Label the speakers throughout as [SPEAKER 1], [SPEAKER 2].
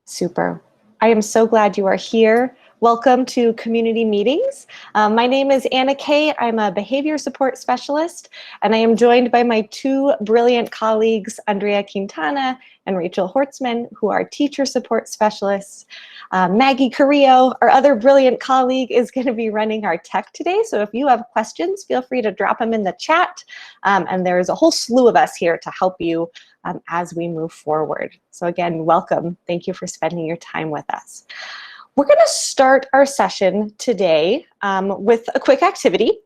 [SPEAKER 1] Super. I am so glad you are here. Welcome to Community Meetings. My name is Anna Kay. I'm a behavior support specialist, and I am joined by my two brilliant colleagues, Andrea Quintana and Rachel Hortzman, who are teacher support specialists. Maggie Carrillo, our other brilliant colleague, is going to be running our tech today. So if you have questions, feel free to drop them in the chat. And there's a whole slew of us here to help you as we move forward. So again, welcome. Thank you for spending your time with us. We're going to start our session today with a quick activity.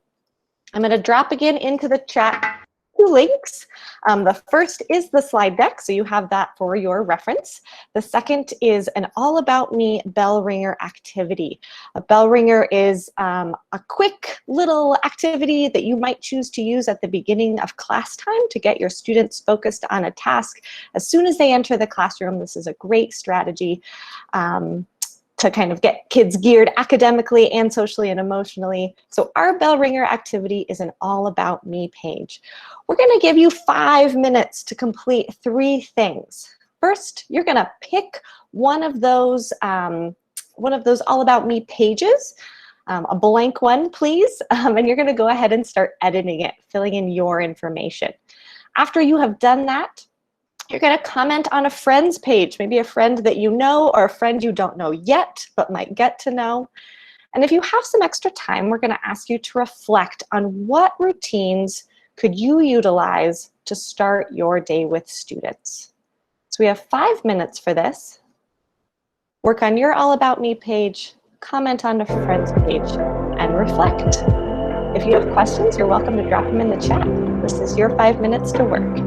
[SPEAKER 1] I'm going to drop again into the chat two links. The first is the slide deck, so you have that for your reference. The second is an All About Me bell ringer activity. A bell ringer is a quick little activity that you might choose to use at the beginning of class time to get your students focused on a task as soon as they enter the classroom. This is a great strategy to kind of get kids geared academically and socially and emotionally. So our bell ringer activity is an All About Me page. We're going to give you 5 minutes to complete 3 things. First, you're going to pick one of those All About Me pages, a blank one, please, and you're going to go ahead and start editing it, filling in your information. After you have done that, you're going to comment on a friend's page, maybe a friend that you know or a friend you don't know yet but might get to know. And if you have some extra time, we're going to ask you to reflect on what routines could you utilize to start your day with students. So we have 5 minutes for this. Work on your All About Me page, comment on a friend's page, and reflect. If you have questions, you're welcome to drop them in the chat. This is your 5 minutes to work.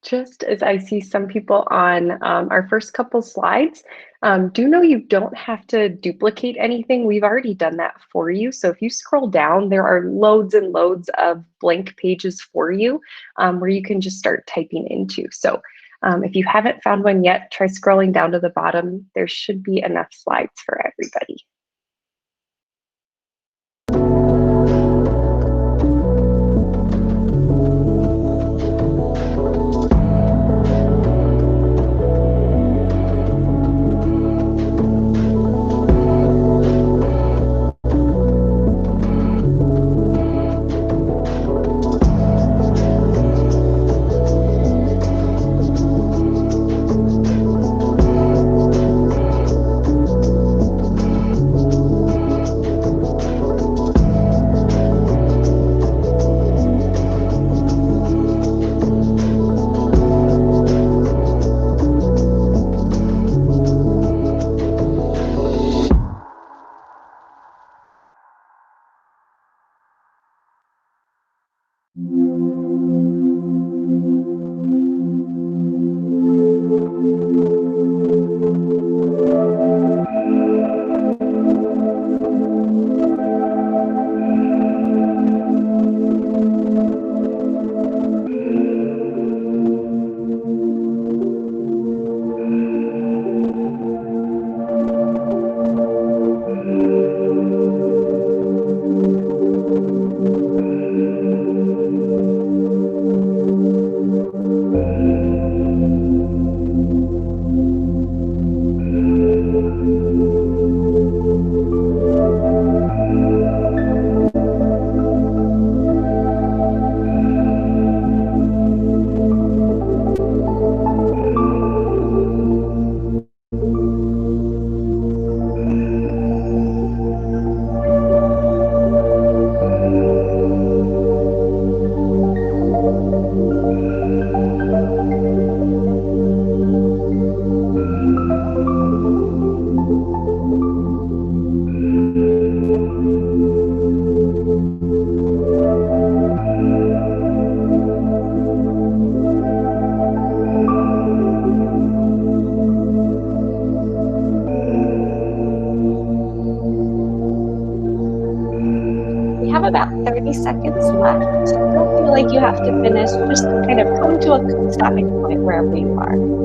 [SPEAKER 2] Just as I see some people on our first couple slides, do know you don't have to duplicate anything. We've already done that for you. So if you scroll down, there are loads and loads of blank pages for you where you can just start typing into. So if you haven't found one yet, try scrolling down to the bottom. There should be enough slides for everybody.
[SPEAKER 1] have about 30 seconds left. Don't feel like you have to finish, just kind of come to a stopping point wherever you are.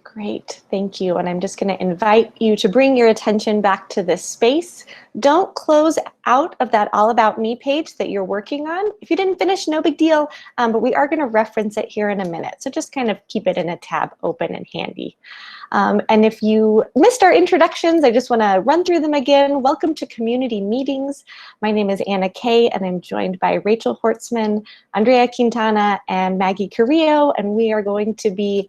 [SPEAKER 1] Great, thank you. And I'm just going to invite you to bring your attention back to this space. Don't close out of that All About Me page that you're working on. If you didn't finish, no big deal, but we are going to reference it here in a minute. So just kind of keep it in a tab open and handy. And if you missed our introductions, I just want to run through them again. Welcome to Community Meetings. My name is Anna Kay, and I'm joined by Rachel Hortzman, Andrea Quintana, and Maggie Carrillo, and we are going to be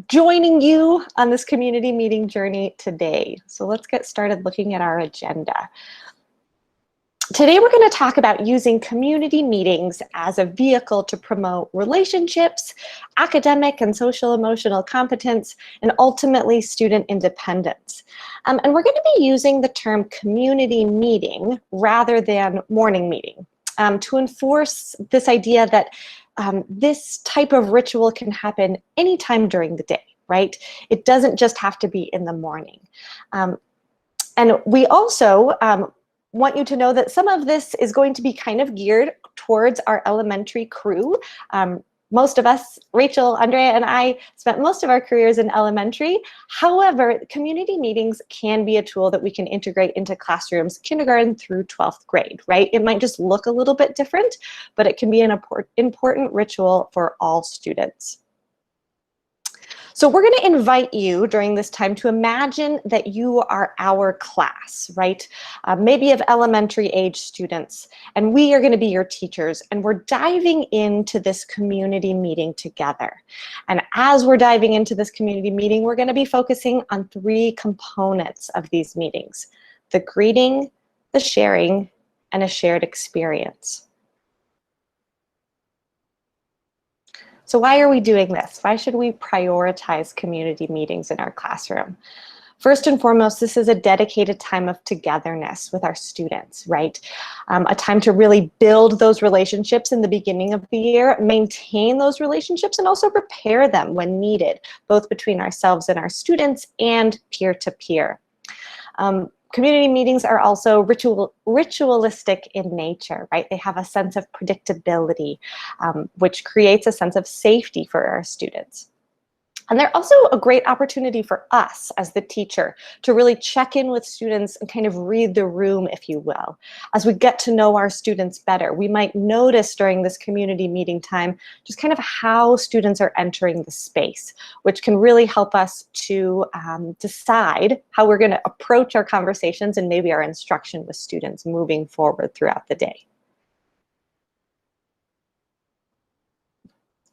[SPEAKER 1] joining you on this community meeting journey today. So let's get started looking at our agenda. Today we're going to talk about using community meetings as a vehicle to promote relationships, academic and social emotional competence, and ultimately student independence. And we're going to be using the term community meeting rather than morning meeting to enforce this idea that this type of ritual can happen anytime during the day, right? It doesn't just have to be in the morning. And we also want you to know that some of this is going to be kind of geared towards our elementary crew. Most of us, Rachel, Andrea, and I spent most of our careers in elementary. However, community meetings can be a tool that we can integrate into classrooms, kindergarten through 12th grade, right? It might just look a little bit different, but it can be an important ritual for all students. So we're going to invite you during this time to imagine that you are our class, right? Maybe of elementary age students, and we are going to be your teachers, and we're diving into this community meeting together. And as we're diving into this community meeting, we're going to be focusing on 3 components of these meetings: the greeting, the sharing, and a shared experience. So why are we doing this? Why should we prioritize community meetings in our classroom? First and foremost, this is a dedicated time of togetherness with our students, right? A time to really build those relationships in the beginning of the year, maintain those relationships, and also repair them when needed, both between ourselves and our students and peer-to-peer. Community meetings are also ritualistic in nature, right? They have a sense of predictability, which creates a sense of safety for our students. And they're also a great opportunity for us as the teacher to really check in with students and kind of read the room, if you will. As we get to know our students better, we might notice during this community meeting time just kind of how students are entering the space, which can really help us to decide how we're going to approach our conversations and maybe our instruction with students moving forward throughout the day.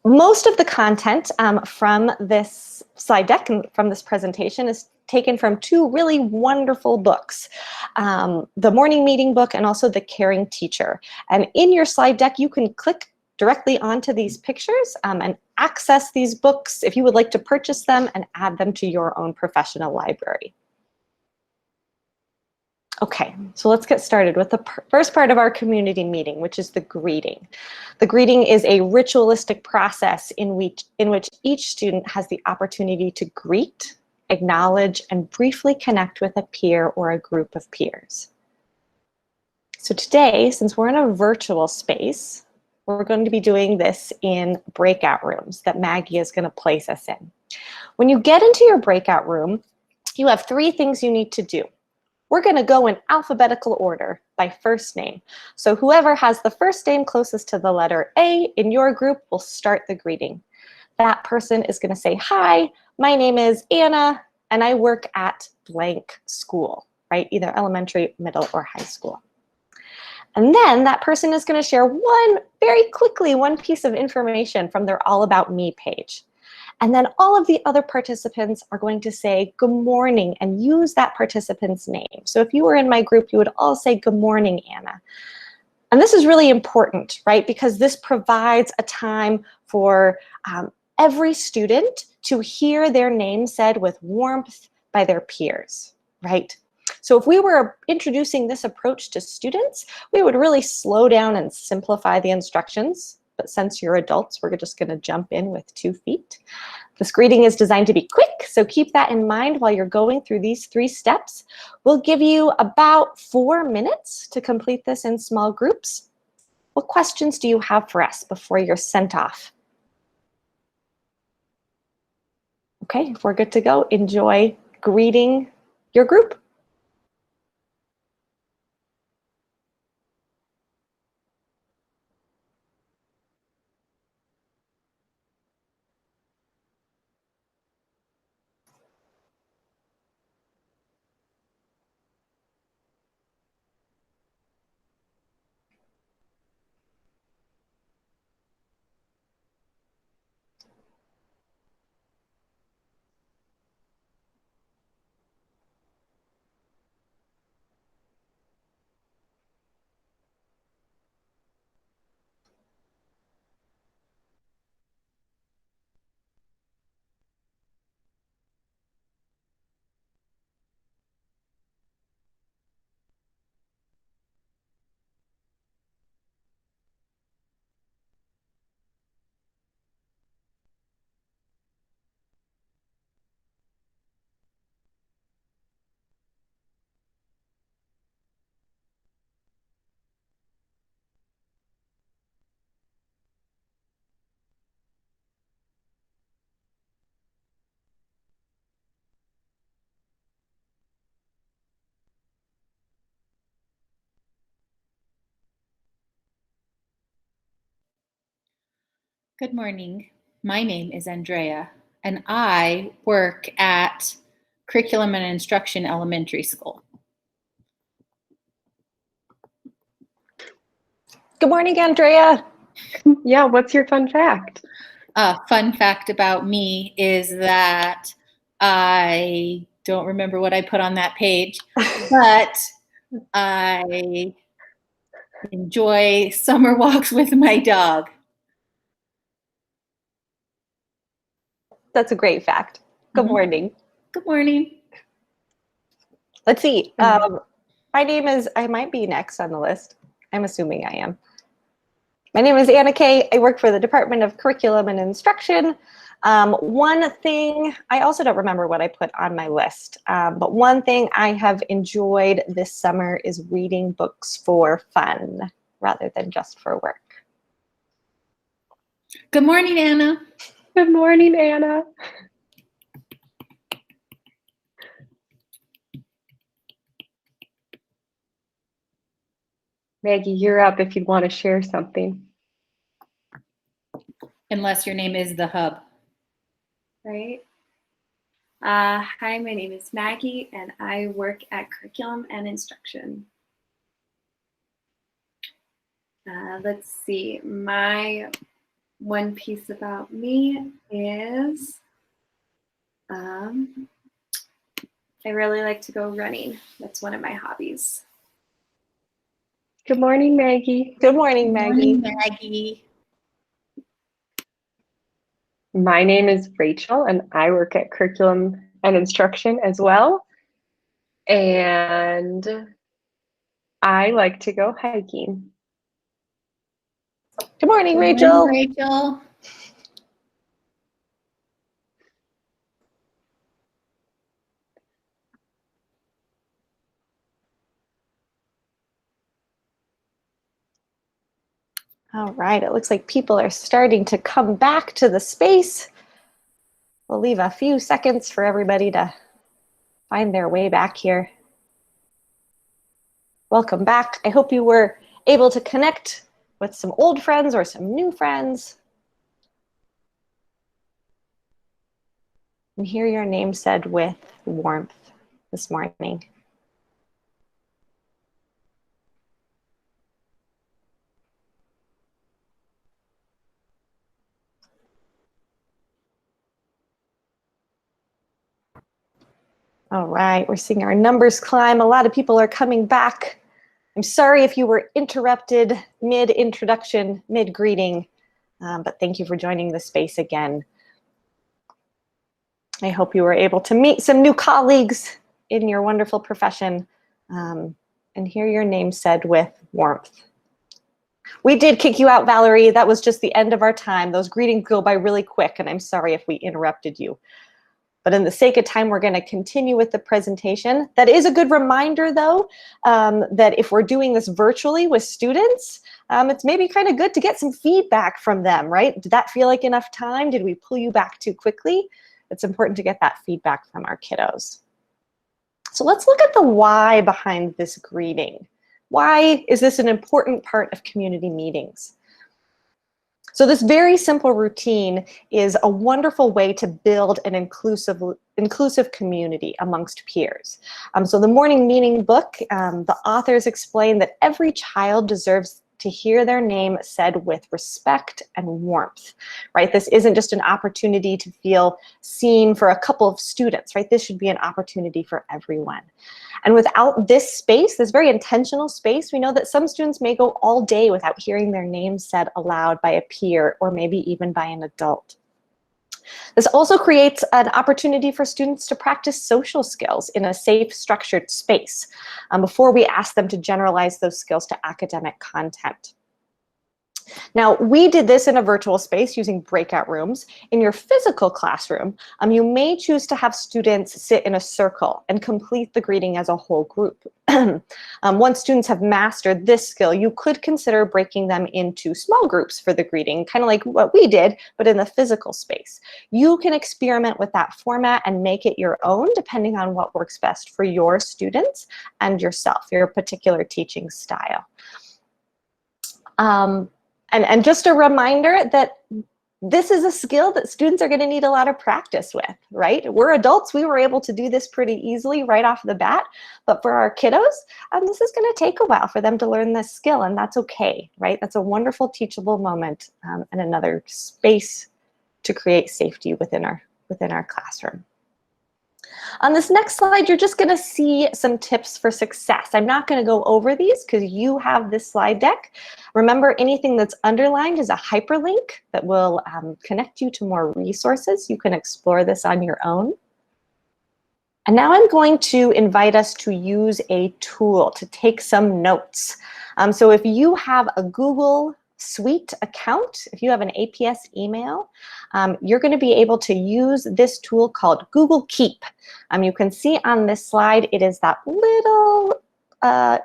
[SPEAKER 1] Most of the content from this slide deck and from this presentation is taken from 2 really wonderful books, the Morning Meeting book and also the Caring Teacher. And in your slide deck, you can click directly onto these pictures and access these books if you would like to purchase them and add them to your own professional library. Okay, so let's get started with the first part of our community meeting, which is the greeting. The greeting is a ritualistic process in which each student has the opportunity to greet, acknowledge, and briefly connect with a peer or a group of peers. So today, since we're in a virtual space, we're going to be doing this in breakout rooms that Maggie is going to place us in. When you get into your breakout room, you have 3 things you need to do. We're going to go in alphabetical order by first name. So whoever has the first name closest to the letter A in your group will start the greeting. That person is going to say, "Hi, my name is Anna, and I work at blank school," right? Either elementary, middle, or high school. And then that person is going to share very quickly one piece of information from their All About Me page. And then all of the other participants are going to say good morning and use that participant's name. So if you were in my group, you would all say good morning, Anna. And this is really important, right? Because this provides a time for every student to hear their name said with warmth by their peers, right? So if we were introducing this approach to students, we would really slow down and simplify the instructions. But since you're adults, we're just going to jump in with 2 feet. This greeting is designed to be quick, so keep that in mind while you're going through these 3 steps. We'll give you about 4 minutes to complete this in small groups. What questions do you have for us before you're sent off? Okay, if we're good to go, enjoy greeting your group.
[SPEAKER 3] Good morning. My name is Andrea, and I work at Curriculum and Instruction Elementary School.
[SPEAKER 1] Good morning, Andrea.
[SPEAKER 2] Yeah, what's your fun fact?
[SPEAKER 3] A fun fact about me is that I don't remember what I put on that page, but I enjoy summer walks with my dog.
[SPEAKER 1] That's a great fact. Good morning.
[SPEAKER 3] Good morning.
[SPEAKER 1] Let's see. My name is, I might be next on the list. I'm assuming I am. My name is Anna Kay. I work for the Department of Curriculum and Instruction. One thing, I also don't remember what I put on my list, but one thing I have enjoyed this summer is reading books for fun rather than just for work.
[SPEAKER 3] Good morning, Anna.
[SPEAKER 2] Good morning, Anna. Maggie, you're up if you'd want to share something.
[SPEAKER 3] Unless your name is the hub.
[SPEAKER 4] Right. Hi, my name is Maggie, and I work at Curriculum and Instruction. Let's see. My one piece about me is I really like to go running. That's one of my hobbies.
[SPEAKER 2] Good morning, Maggie.
[SPEAKER 1] Good morning, Maggie.
[SPEAKER 3] Good morning, Maggie.
[SPEAKER 2] My name is Rachel, and I work at Curriculum and Instruction as well. And I like to go hiking.
[SPEAKER 1] Good morning,
[SPEAKER 3] Good
[SPEAKER 1] Rachel.
[SPEAKER 3] morning, Rachel.
[SPEAKER 1] All right, it looks like people are starting to come back to the space. We'll leave a few seconds for everybody to find their way back here. Welcome back. I hope you were able to connect with some old friends or some new friends and hear your name said with warmth this morning. All right, we're seeing our numbers climb. A lot of people are coming back. I'm sorry if you were interrupted mid-introduction, mid-greeting, but thank you for joining the space again. I hope you were able to meet some new colleagues in your wonderful profession and hear your name said with warmth. We did kick you out, Valerie. That was just the end of our time. Those greetings go by really quick, and I'm sorry if we interrupted you. But in the sake of time, we're going to continue with the presentation. That is a good reminder, though, that if we're doing this virtually with students, it's maybe kind of good to get some feedback from them, right? Did that feel like enough time? Did we pull you back too quickly? It's important to get that feedback from our kiddos. So let's look at the why behind this greeting. Why is this an important part of community meetings? So this very simple routine is a wonderful way to build an inclusive community amongst peers. So the morning meeting book, the authors explain that every child deserves to hear their name said with respect and warmth, right? This isn't just an opportunity to feel seen for a couple of students, right? This should be an opportunity for everyone. And without this space, this very intentional space, we know that some students may go all day without hearing their name said aloud by a peer or maybe even by an adult. This also creates an opportunity for students to practice social skills in a safe, structured space before we ask them to generalize those skills to academic content. Now, we did this in a virtual space using breakout rooms. In your physical classroom, you may choose to have students sit in a circle and complete the greeting as a whole group. Once students have mastered this skill, you could consider breaking them into small groups for the greeting, kind of like what we did, but in the physical space. You can experiment with that format and make it your own, depending on what works best for your students and yourself, your particular teaching style. And just a reminder that this is a skill that students are going to need a lot of practice with, right? We're adults. We were able to do this pretty easily right off the bat. But for our kiddos, this is going to take a while for them to learn this skill, and that's okay, right? That's a wonderful teachable moment and another space to create safety within our classroom. On this next slide, you're just going to see some tips for success. I'm not going to go over these because you have this slide deck. Remember, anything that's underlined is a hyperlink that will connect you to more resources. You can explore this on your own. And now I'm going to invite us to use a tool to take some notes. So if you have a Google Suite account, if you have an APS email, you're going to be able to use this tool called Google Keep. You can see on this slide, it is that little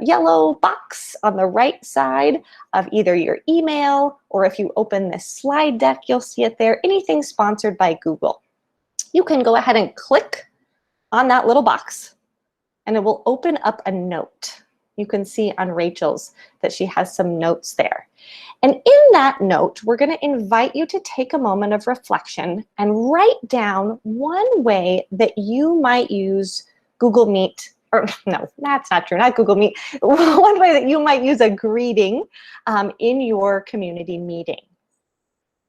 [SPEAKER 1] yellow box on the right side of either your email, or if you open this slide deck, you'll see it there, anything sponsored by Google. You can go ahead and click on that little box, and it will open up a note. You can see on Rachel's that she has some notes there. And in that note, we're going to invite you to take a moment of reflection and write down one way that you might use Google Meet, or no, that's not true, not Google Meet, one way that you might use a greeting in your community meeting.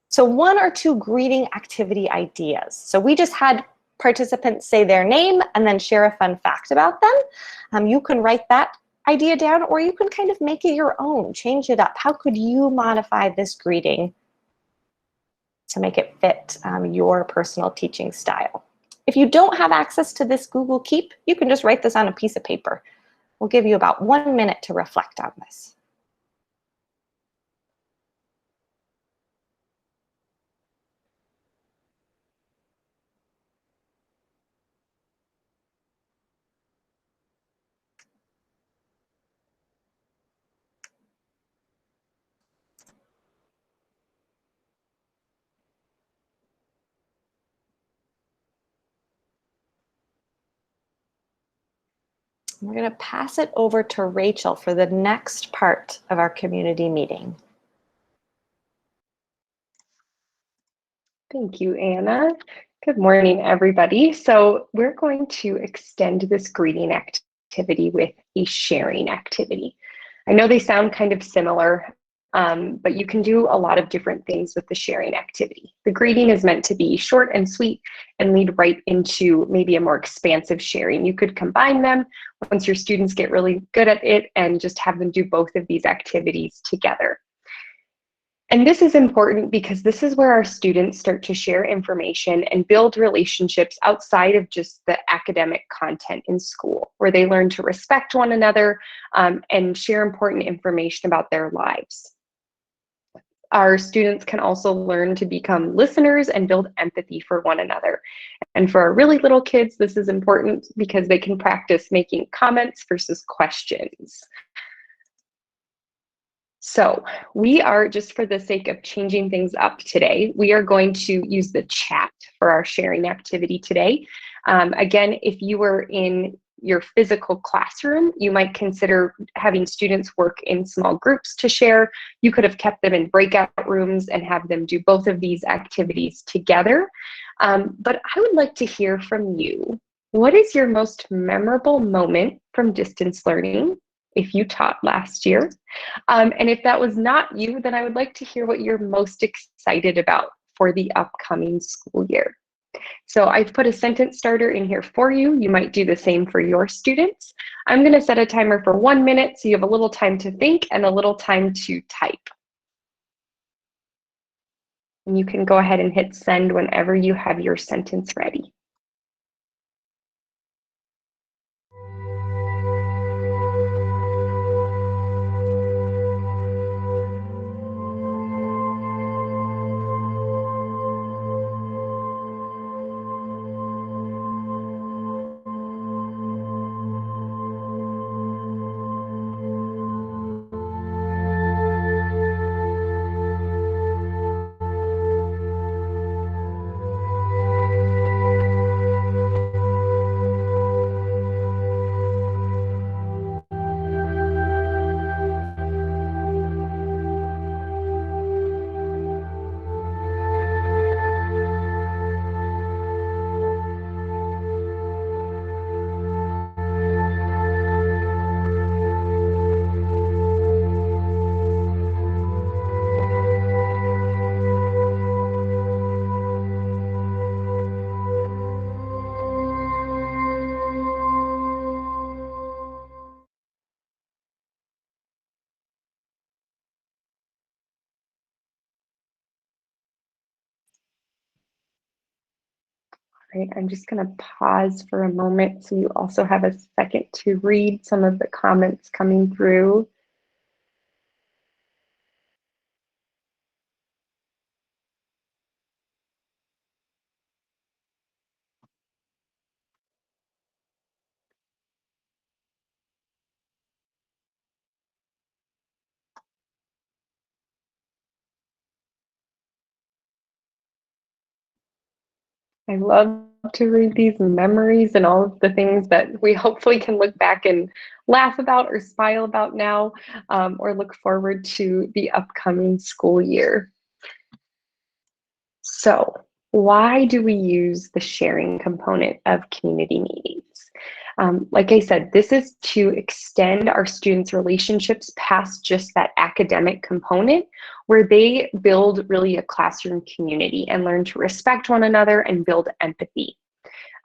[SPEAKER 1] So one or two greeting activity ideas. So we just had participants say their name and then share a fun fact about them. You can write that idea down, or you can kind of make it your own, change it up. How could you modify this greeting to make it fit your personal teaching style? If you don't have access to this Google Keep, you can just write this on a piece of paper. We'll give you about 1 minute to reflect on this. We're going to pass it over to Rachel for the next part of our community meeting.
[SPEAKER 2] Thank you, Anna. Good morning, everybody. So we're going to extend this greeting activity with a sharing activity. I know they sound kind of similar, but you can do a lot of different things with the sharing activity. The greeting is meant to be short and sweet and lead right into maybe a more expansive sharing. You could combine them once your students get really good at it and just have them do both of these activities together. And this is important because this is where our students start to share information and build relationships outside of just the academic content in school, where they learn to respect one another and share important information about their lives. Our students can also learn to become listeners and build empathy for one another. And for our really little kids, this is important because they can practice making comments versus questions. So we are, just for the sake of changing things up today, we are going to use the chat for our sharing activity today. Again, if you were in your physical classroom, you might consider having students work in small groups to share. You could have kept them in breakout rooms and have them do both of these activities together. But I would like to hear from you. What is your most memorable moment from distance learning, if you taught last year? And if that was not you, then I would like to hear what you're most excited about for the upcoming school year. So I've put a sentence starter in here for you. You might do the same for your students. I'm going to set a timer for 1 minute so you have a little time to think and a little time to type. And you can go ahead and hit send whenever you have your sentence ready. Right, I'm just going to pause for a moment so you also have a second to read some of the comments coming through. I love to read these memories and all of the things that we hopefully can look back and laugh about or smile about now, or look forward to the upcoming school year. So, why do we use the sharing component of community meetings? Like I said, this is to extend our students' relationships past just that academic component, where they build really a classroom community and learn to respect one another and build empathy.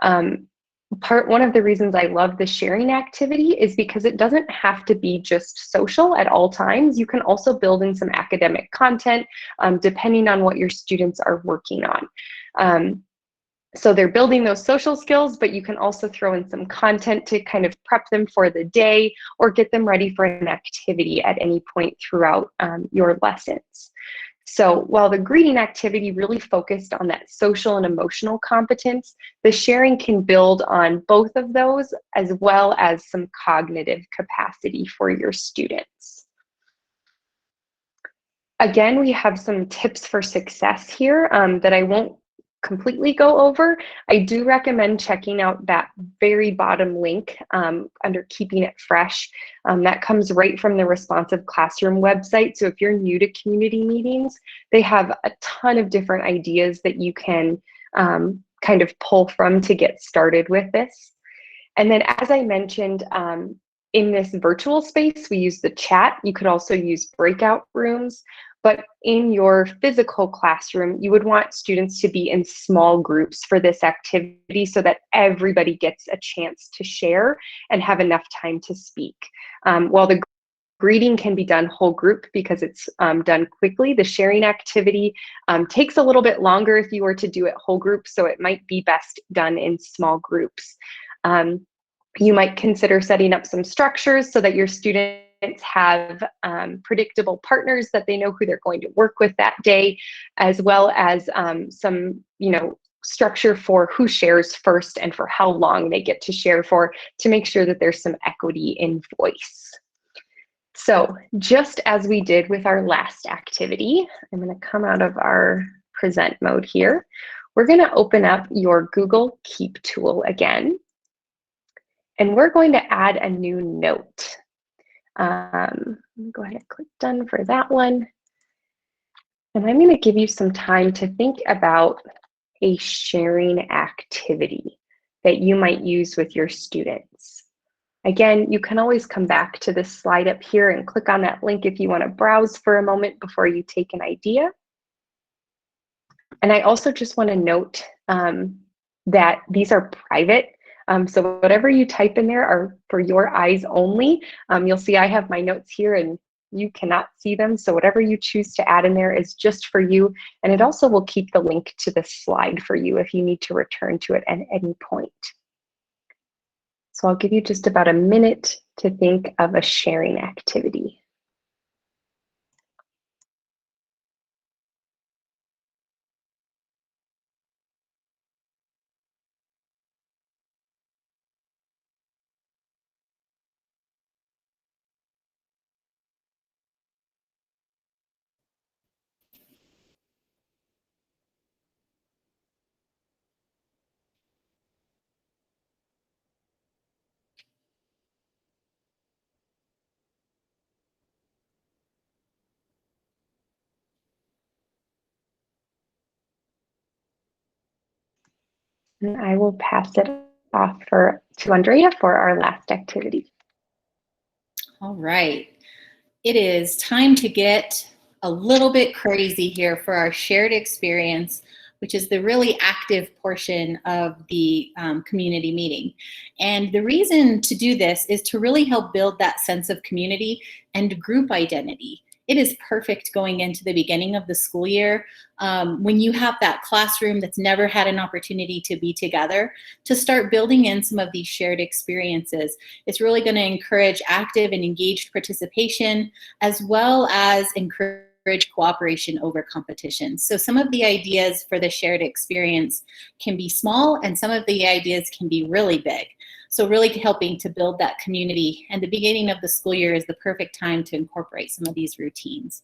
[SPEAKER 2] One of the reasons I love the sharing activity is because it doesn't have to be just social at all times. You can also build in some academic content depending on what your students are working on. So they're building those social skills, but you can also throw in some content to kind of prep them for the day or get them ready for an activity at any point throughout your lessons. So while the greeting activity really focused on that social and emotional competence, the sharing can build on both of those as well as some cognitive capacity for your students. Again, we have some tips for success here that I won't completely go over. I do recommend checking out that very bottom link under Keeping It Fresh. That comes right from the Responsive Classroom website. So if you're new to community meetings, they have a ton of different ideas that you can kind of pull from to get started with this. And then, as I mentioned, In this virtual space, we use the chat. You could also use breakout rooms. But in your physical classroom, you would want students to be in small groups for this activity so that everybody gets a chance to share and have enough time to speak. While the greeting can be done whole group because it's done quickly, the sharing activity takes a little bit longer if you were to do it whole group, so it might be best done in small groups. You might consider setting up some structures so that your students have predictable partners that they know who they're going to work with that day, as well as some, structure for who shares first and for how long they get to share for, to make sure that there's some equity in voice. So just as we did with our last activity, I'm going to come out of our present mode here. We're going to open up your Google Keep tool again. And we're going to add a new note. Let me go ahead and click done for that one. And I'm going to give you some time to think about a sharing activity that you might use with your students. Again, you can always come back to this slide up here and click on that link if you want to browse for a moment before you take an idea. And I also just want to note that these are private. So whatever you type in there are for your eyes only. You'll see I have my notes here and you cannot see them. So whatever you choose to add in there is just for you. And it also will keep the link to the slide for you if you need to return to it at any point. So I'll give you just about a minute to think of a sharing activity. And I will pass it off to Andrea for our last activity.
[SPEAKER 3] All right. It is time to get a little bit crazy here for our shared experience, which is the really active portion of the community meeting. And the reason to do this is to really help build that sense of community and group identity. It is perfect going into the beginning of the school year when you have that classroom that's never had an opportunity to be together, to start building in some of these shared experiences. It's really going to encourage active and engaged participation, as well as encourage cooperation over competition. So some of the ideas for the shared experience can be small, and some of the ideas can be really big. So really helping to build that community, and the beginning of the school year is the perfect time to incorporate some of these routines.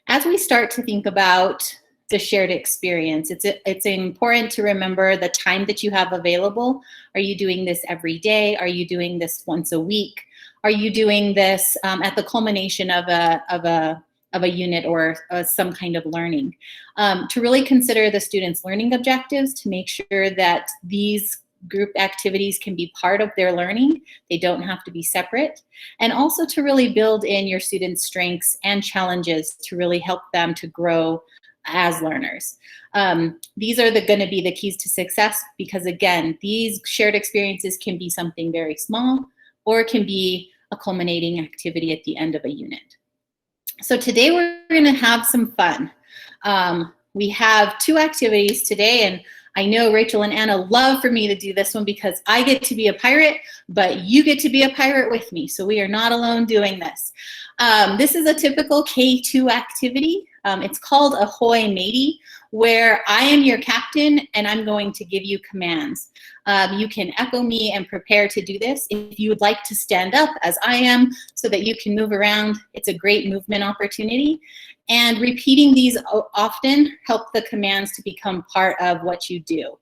[SPEAKER 3] As we start to think about the shared experience, it's important to remember the time that you have available. Are you doing this every day? Are you doing this once a week? Are you doing this at the culmination of a unit or some kind of learning? To really consider the students' learning objectives, to make sure that these group activities can be part of their learning. They don't have to be separate. And also to really build in your students' strengths and challenges to really help them to grow as learners. These are going to be the keys to success, because again, these shared experiences can be something very small, or it can be a culminating activity at the end of a unit. So today we're going to have some fun. We have 2 activities today, and I know Rachel and Anna love for me to do this one because I get to be a pirate, but you get to be a pirate with me. So we are not alone doing this. This is a typical K2 activity. It's called Ahoy Matey, where I am your captain and I'm going to give you commands. You can echo me and prepare to do this. If you would like to stand up as I am so that you can move around, it's a great movement opportunity. And repeating these often help the commands to become part of what you do.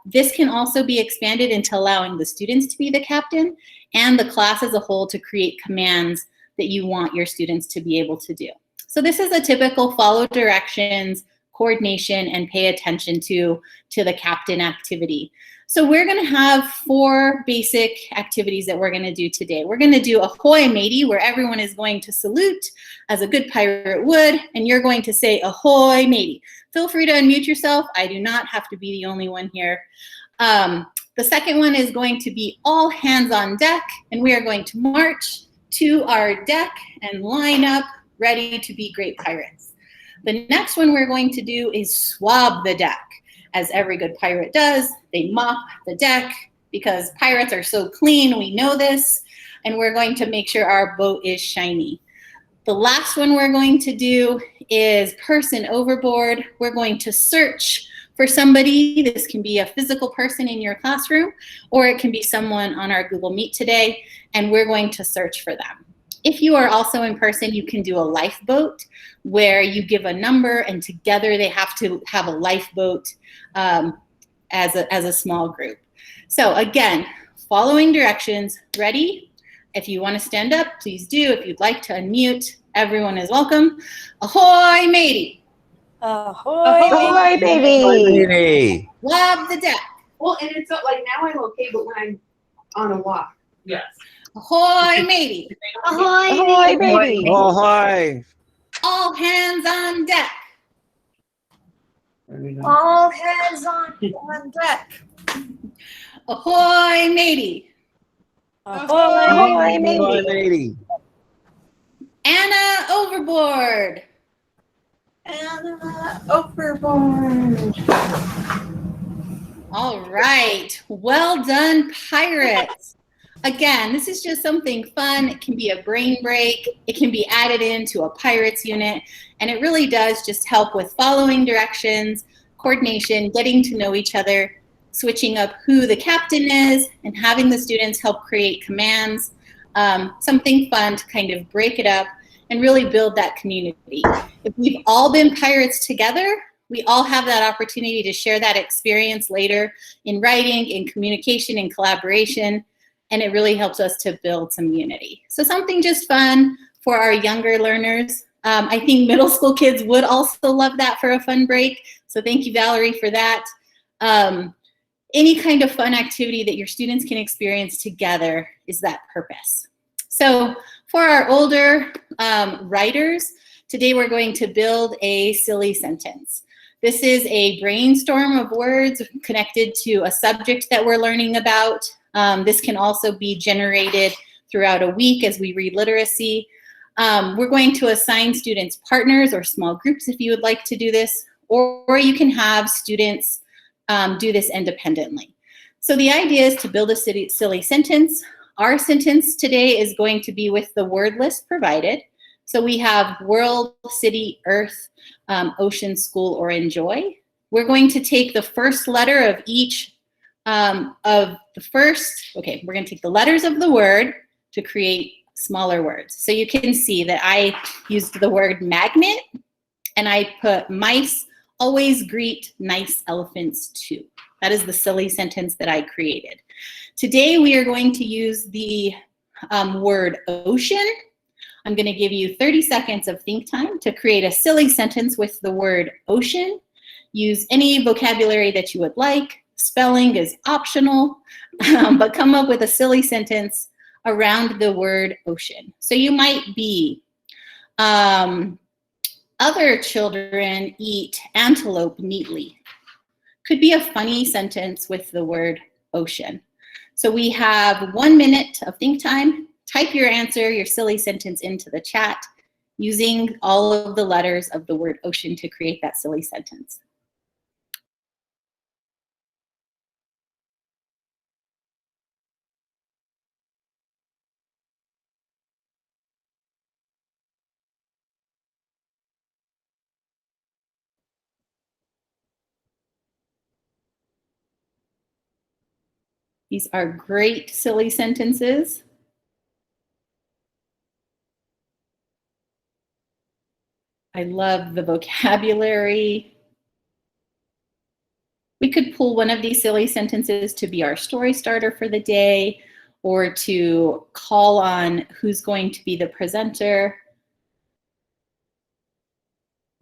[SPEAKER 3] This can also be expanded into allowing the students to be the captain and the class as a whole to create commands that you want your students to be able to do. So this is a typical follow directions, coordination, and pay attention to the captain activity. So we're going to have 4 basic activities that we're going to do today. We're going to do ahoy matey, where everyone is going to salute as a good pirate would, and you're going to say ahoy matey. Feel free to unmute yourself. I do not have to be the only one here. The second one is going to be all hands on deck, and we are going to march to our deck and line up ready to be great pirates. The next one we're going to do is swab the deck. As every good pirate does, they mop the deck because pirates are so clean, we know this, and we're going to make sure our boat is shiny. The last one we're going to do is person overboard. We're going to search for somebody. This can be a physical person in your classroom, or it can be someone on our Google Meet today, and we're going to search for them. If you are also in person, you can do a lifeboat where you give a number and together they have to have a lifeboat as a small group. So again, following directions, ready? If you want to stand up, please do. If you'd like to unmute, everyone is welcome. Ahoy matey.
[SPEAKER 1] Ahoy, baby.
[SPEAKER 5] Ahoy, matey.
[SPEAKER 3] Swab the deck.
[SPEAKER 6] Well, and it's not like now I'm okay, but when I'm on a walk.
[SPEAKER 5] Yes.
[SPEAKER 3] Ahoy matey.
[SPEAKER 1] Ahoy, baby.
[SPEAKER 5] Ahoy.
[SPEAKER 3] All hands on deck.
[SPEAKER 6] All hands on deck.
[SPEAKER 3] Ahoy matey.
[SPEAKER 1] Ahoy, matey.
[SPEAKER 5] Ahoy, matey.
[SPEAKER 3] Anna overboard.
[SPEAKER 6] And overboard.
[SPEAKER 3] All right, well done, pirates. Again, this is just something fun. It can be a brain break. It can be added into a pirates unit, and it really does just help with following directions, coordination, getting to know each other, switching up who the captain is, and having the students help create commands. Something fun to kind of break it up and really build that community. If we've all been pirates together, we all have that opportunity to share that experience later in writing, in communication, in collaboration, and it really helps us to build some unity. So something just fun for our younger learners. I think middle school kids would also love that for a fun break. So thank you, Valerie, for that. Any kind of fun activity that your students can experience together is that purpose. So for our older writers, today we're going to build a silly sentence. This is a brainstorm of words connected to a subject that we're learning about. This can also be generated throughout a week as we read literacy. We're going to assign students partners or small groups if you would like to do this, or you can have students do this independently. So the idea is to build a silly sentence. Our sentence today is going to be with the word list provided. So we have world, city, earth, ocean, school, or enjoy. We're going to take the first letter of each we're going to take the letters of the word to create smaller words. So you can see that I used the word magnet, and I put mice always greet nice elephants too. That is the silly sentence that I created. Today we are going to use the word ocean. I'm going to give you 30 seconds of think time to create a silly sentence with the word ocean. Use any vocabulary that you would like. Spelling is optional, but come up with a silly sentence around the word ocean. So you might be, other children eat antelope neatly. Could be a funny sentence with the word ocean. So we have 1 minute of think time. Type your answer, your silly sentence into the chat using all of the letters of the word ocean to create that silly sentence. These are great silly sentences. I love the vocabulary. We could pull one of these silly sentences to be our story starter for the day, or to call on who's going to be the presenter.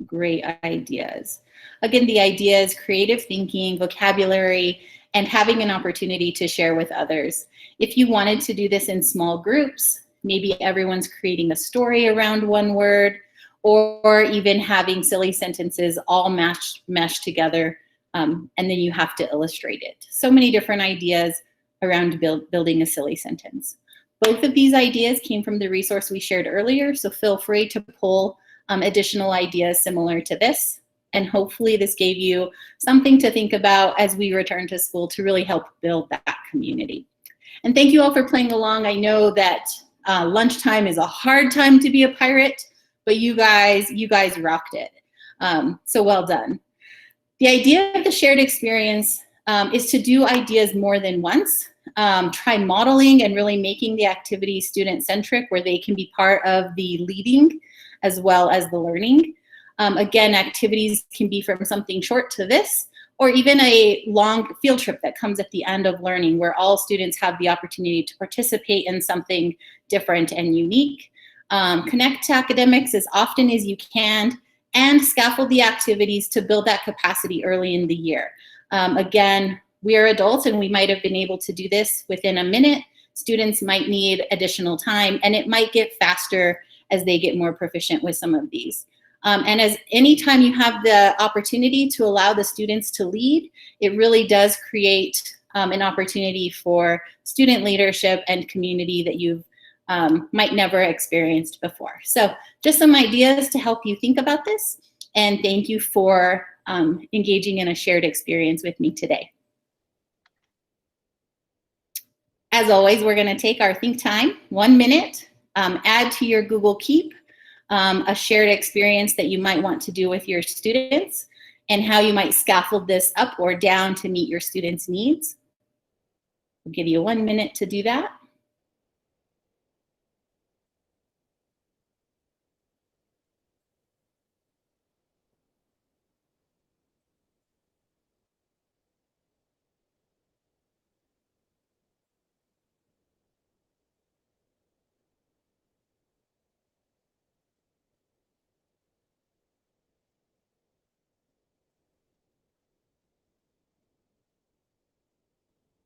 [SPEAKER 3] Great ideas. Again, the idea is creative thinking, vocabulary, and having an opportunity to share with others. If you wanted to do this in small groups, maybe everyone's creating a story around one word, or even having silly sentences all meshed together, and then you have to illustrate it. So many different ideas around building a silly sentence. Both of these ideas came from the resource we shared earlier, so feel free to pull additional ideas similar to this, and hopefully this gave you something to think about as we return to school to really help build that community. And thank you all for playing along. I know that lunchtime is a hard time to be a pirate, but you guys rocked it. So well done. The idea of the shared experience is to do ideas more than once. Try modeling and really making the activity student-centric, where they can be part of the leading as well as the learning. Again, activities can be from something short to this, or even a long field trip that comes at the end of learning, where all students have the opportunity to participate in something different and unique. Connect to academics as often as you can, and scaffold the activities to build that capacity early in the year. Again, we are adults and we might have been able to do this within a minute. Students might need additional time, and it might get faster as they get more proficient with some of these. And as anytime you have the opportunity to allow the students to lead, it really does create an opportunity for student leadership and community that you've might never experienced before. So just some ideas to help you think about this. And thank you for engaging in a shared experience with me today. As always, we're going to take our think time, 1 minute, add to your Google Keep a shared experience that you might want to do with your students, and how you might scaffold this up or down to meet your students' needs. I'll give you 1 minute to do that.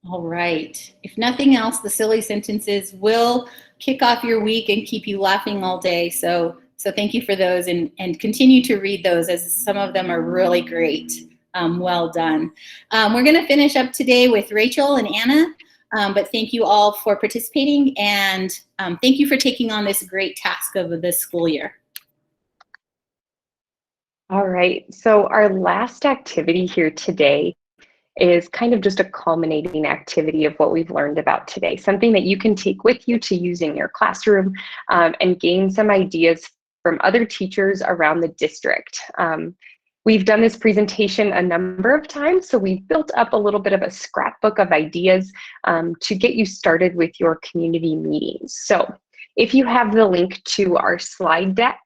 [SPEAKER 3] All right. If nothing else, the silly sentences will kick off your week and keep you laughing all day. So thank you for those, and continue to read those, as some of them are really great. Well done. We're going to finish up today with Rachel and Anna, but thank you all for participating, and thank you for taking on this great task of this school year.
[SPEAKER 2] All right, so our last activity here today is kind of just a culminating activity of what we've learned about today, something that you can take with you to use in your classroom and gain some ideas from other teachers around the district. We've done this presentation a number of times, so we've built up a little bit of a scrapbook of ideas to get you started with your community meetings. So if you have the link to our slide deck,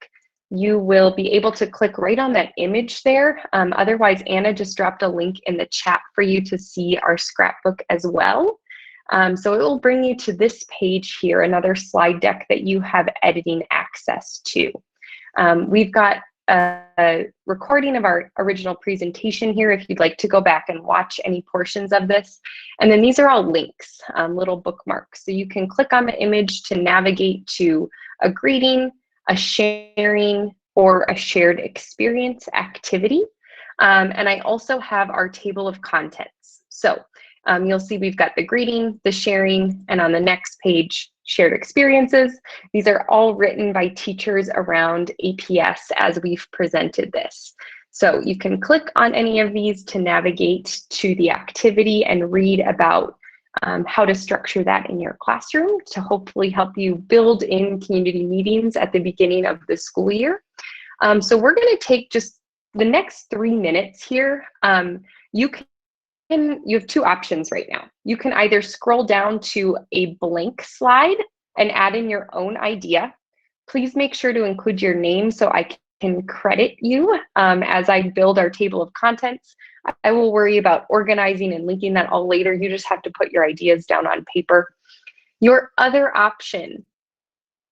[SPEAKER 2] you will be able to click right on that image there. Otherwise, Anna just dropped a link in the chat for you to see our scrapbook as well. So it will bring you to this page here, another slide deck that you have editing access to. We've got a recording of our original presentation here if you'd like to go back and watch any portions of this. And then these are all links, little bookmarks. So you can click on the image to navigate to a greeting, a sharing, or a shared experience activity. And I also have our table of contents. So you'll see we've got the greeting, the sharing, and on the next page, shared experiences. These are all written by teachers around APS as we've presented this. So you can click on any of these to navigate to the activity and read about how to structure that in your classroom to hopefully help you build in community meetings at the beginning of the school year. So we're going to take just the next 3 minutes here. You have two options right now. You can either scroll down to a blank slide and add in your own idea. Please make sure to include your name so I can credit you as I build our table of contents. I will worry about organizing and linking that all later. You just have to put your ideas down on paper. Your other option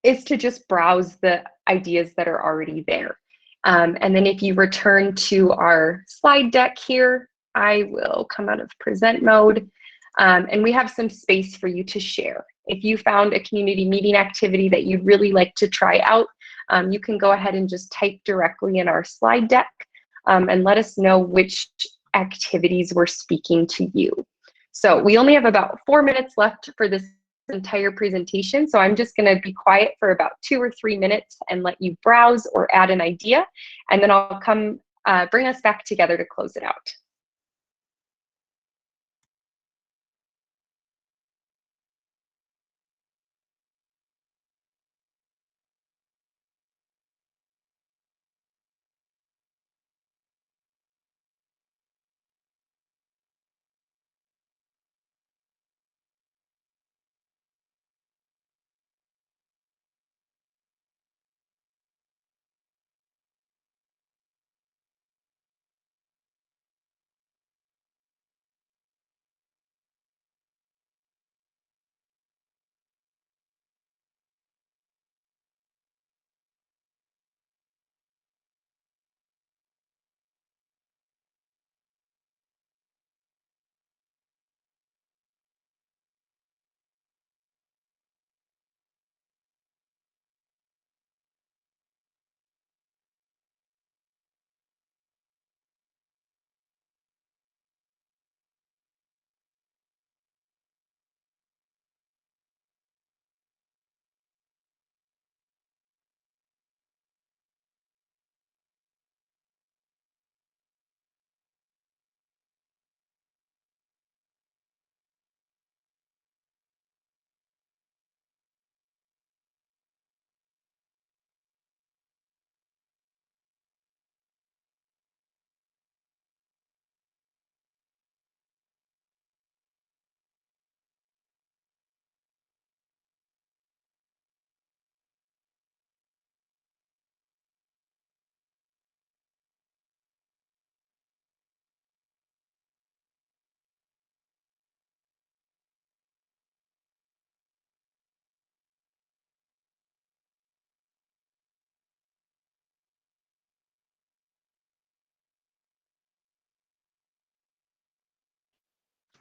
[SPEAKER 2] is to just browse the ideas that are already there. And then if you return to our slide deck here, I will come out of present mode, and we have some space for you to share. If you found a community meeting activity that you'd really like to try out, you can go ahead and just type directly in our slide deck and let us know which activities were speaking to you. So we only have about 4 minutes left for this entire presentation, so I'm just going to be quiet for about 2 or 3 minutes and let you browse or add an idea, and then I'll come bring us back together to close it out.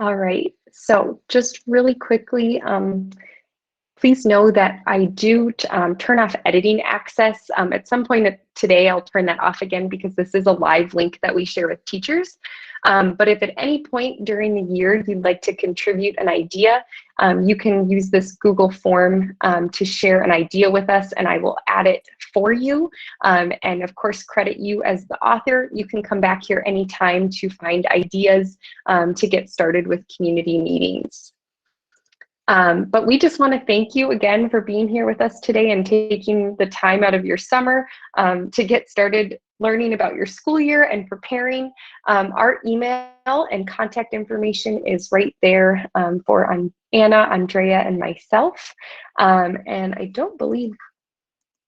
[SPEAKER 2] All right, so just really quickly, please know that I do turn off editing access. At some point today, I'll turn that off again because this is a live link that we share with teachers. But if at any point during the year you'd like to contribute an idea, you can use this Google form to share an idea with us, and I will add it for you. And of course, credit you as the author. You can come back here anytime to find ideas to get started with community meetings. But we just want to thank you again for being here with us today and taking the time out of your summer to get started learning about your school year and preparing. Our email and contact information is right there for Anna, Andrea, and myself. And I don't believe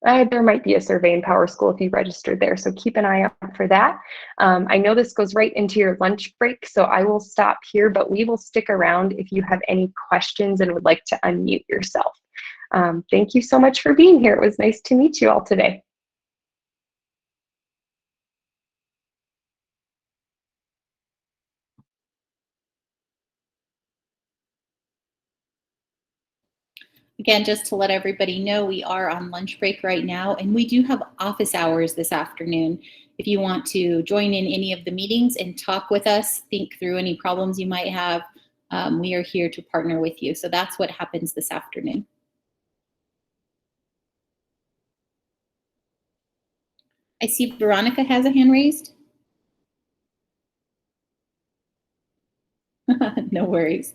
[SPEAKER 2] there might be a survey in Power School if you registered there, so keep an eye out for that. I know this goes right into your lunch break, so I will stop here, but we will stick around if you have any questions and would like to unmute yourself. Thank you so much for being here. It was nice to meet you all today.
[SPEAKER 3] Again, just to let everybody know, we are on lunch break right now, and we do have office hours this afternoon. If you want to join in any of the meetings and talk with us, think through any problems you might have, we are here to partner with you. So that's what happens this afternoon. I see Veronica has a hand raised. No worries.